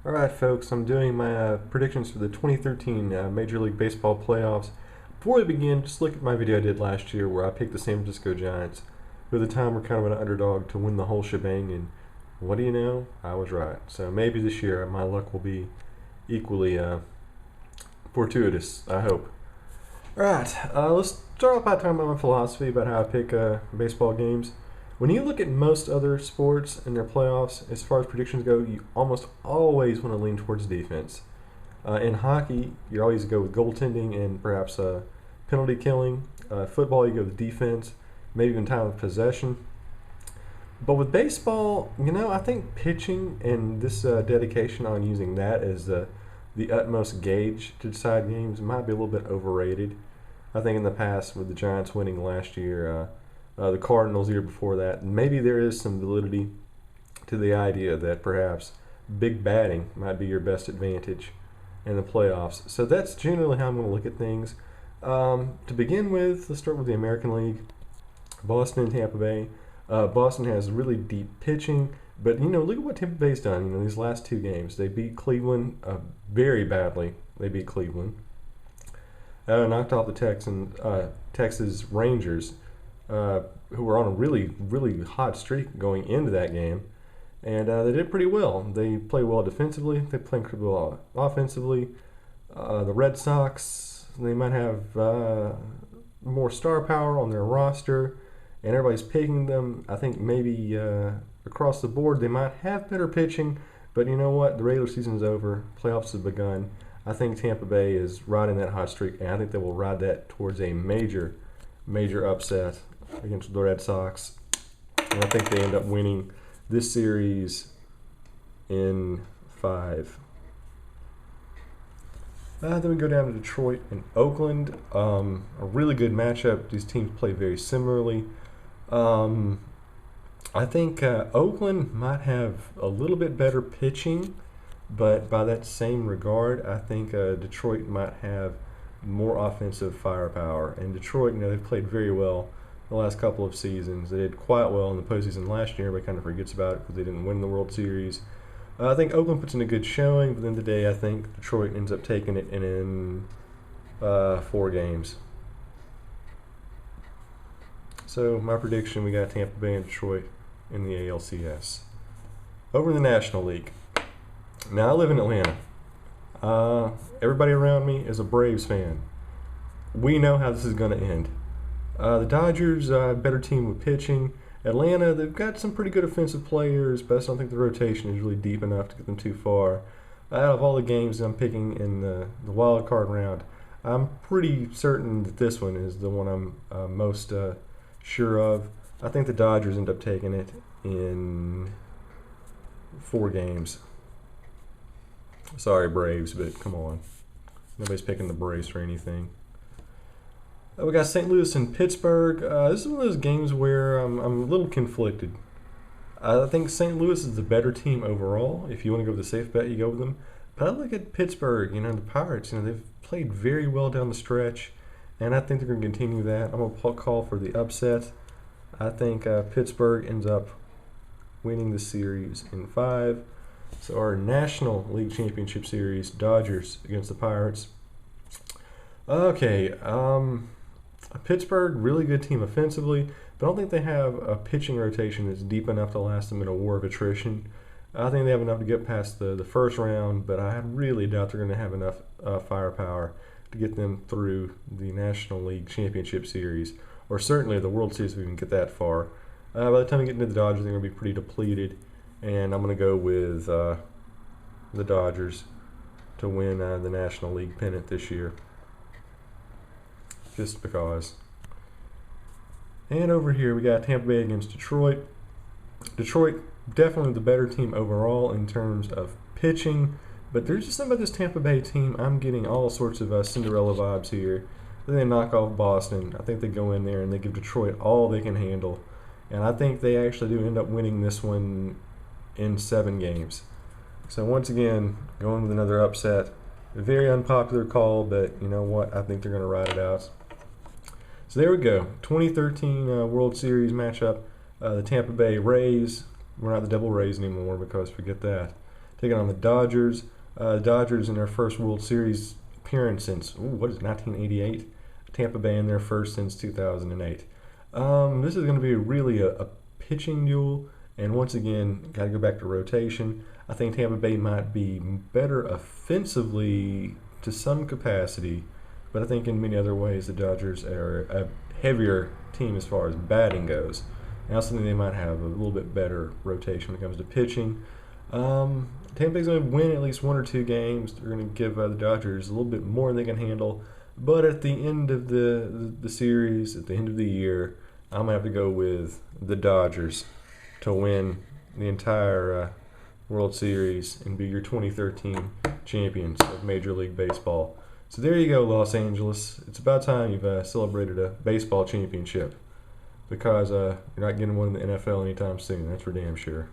All right, folks, I'm doing my predictions for the 2013 Major League Baseball playoffs. Before we begin, just look at my video I did last year where I picked the San Francisco Giants, who at the time were kind of an underdog to win the whole shebang, and what do you know? I was right. So maybe this year my luck will be equally fortuitous, I hope. All right, let's start off by talking about my philosophy about how I pick baseball games. When you look at most other sports and their playoffs, as far as predictions go, you almost always want to lean towards defense. In hockey, you always go with goaltending and perhaps penalty killing. Football, you go with defense, maybe even time of possession. But with baseball, I think pitching and this dedication on using that as the utmost gauge to decide games might be a little bit overrated. I think in the past, with the Giants winning last year, the Cardinals the year before that, maybe there is some validity to the idea that perhaps big batting might be your best advantage in the playoffs. So that's generally how I'm going to look at things. To begin with, let's start with the American League. Boston and Tampa Bay. Boston has really deep pitching, but look at what Tampa Bay's done. These last two games, they beat Cleveland very badly. They beat Cleveland. Knocked off the Texas Rangers, who were on a really, really hot streak going into that game. And they did pretty well. They play well defensively. They play pretty well offensively. The Red Sox, they might have more star power on their roster, and everybody's picking them. I think maybe across the board they might have better pitching, but you know what? The regular season's over. Playoffs have begun. I think Tampa Bay is riding that hot streak, and I think they will ride that towards a major, major upset against the Red Sox. And I think they end up winning this series in 5. Then we go down to Detroit and Oakland. A really good matchup. These teams play very similarly. I think Oakland might have a little bit better pitching, but by that same regard, I think Detroit might have more offensive firepower. And Detroit, they've played very well the last couple of seasons. They did quite well in the postseason last year. Everybody kind of forgets about it because they didn't win the World Series. I think Oakland puts in a good showing, but at the end of the day, I think Detroit ends up taking it in 4 games. So my prediction, we got Tampa Bay and Detroit in the ALCS. Over in the National League. Now I live in Atlanta. Everybody around me is a Braves fan. We know how this is going to end. The Dodgers, better team with pitching. Atlanta, they've got some pretty good offensive players, but I don't think the rotation is really deep enough to get them too far. Out of all the games I'm picking in the Wildcard round, I'm pretty certain that this one is the one I'm most sure of. I think the Dodgers end up taking it in 4 games. Sorry, Braves, but come on. Nobody's picking the Braves for anything. We got St. Louis and Pittsburgh. This is one of those games where I'm a little conflicted. I think St. Louis is the better team overall. If you want to go with the safe bet, you go with them. But I look at Pittsburgh, the Pirates, they've played very well down the stretch, and I think they're going to continue that. I'm going to call for the upset. I think Pittsburgh ends up winning the series in 5. So our National League Championship Series, Dodgers against the Pirates. Okay, Pittsburgh, really good team offensively, but I don't think they have a pitching rotation that's deep enough to last them in a war of attrition. I think they have enough to get past the first round, but I really doubt they're going to have enough firepower to get them through the National League Championship Series, or certainly the World Series if we can get that far. By the time we get into the Dodgers, they're going to be pretty depleted, and I'm going to go with the Dodgers to win the National League pennant this year. Just because. And over here we got Tampa Bay against Detroit. Detroit, definitely the better team overall in terms of pitching, but there's just something about this Tampa Bay team. I'm getting all sorts of Cinderella vibes here. Then they knock off Boston. I think they go in there and they give Detroit all they can handle. And I think they actually do end up winning this one in 7 games. So once again, going with another upset. A very unpopular call, but you know what? I think they're going to ride it out. So there we go. 2013 World Series matchup. The Tampa Bay Rays. We're not the Devil Rays anymore because forget that. taking on the Dodgers. The Dodgers in their first World Series appearance since 1988. Tampa Bay in their first since 2008. This is going to be really a pitching duel, and once again, got to go back to rotation. I think Tampa Bay might be better offensively to some capacity, but I think in many other ways the Dodgers are a heavier team as far as batting goes. And I also think they might have a little bit better rotation when it comes to pitching. Tampa Bay's going to win at least one or two games. They're going to give the Dodgers a little bit more than they can handle. But at the end of the series, at the end of the year, I'm going to have to go with the Dodgers to win the entire World Series and be your 2013 champions of Major League Baseball. So there you go, Los Angeles. It's about time you've celebrated a baseball championship, because you're not getting one in the NFL anytime soon. That's for damn sure.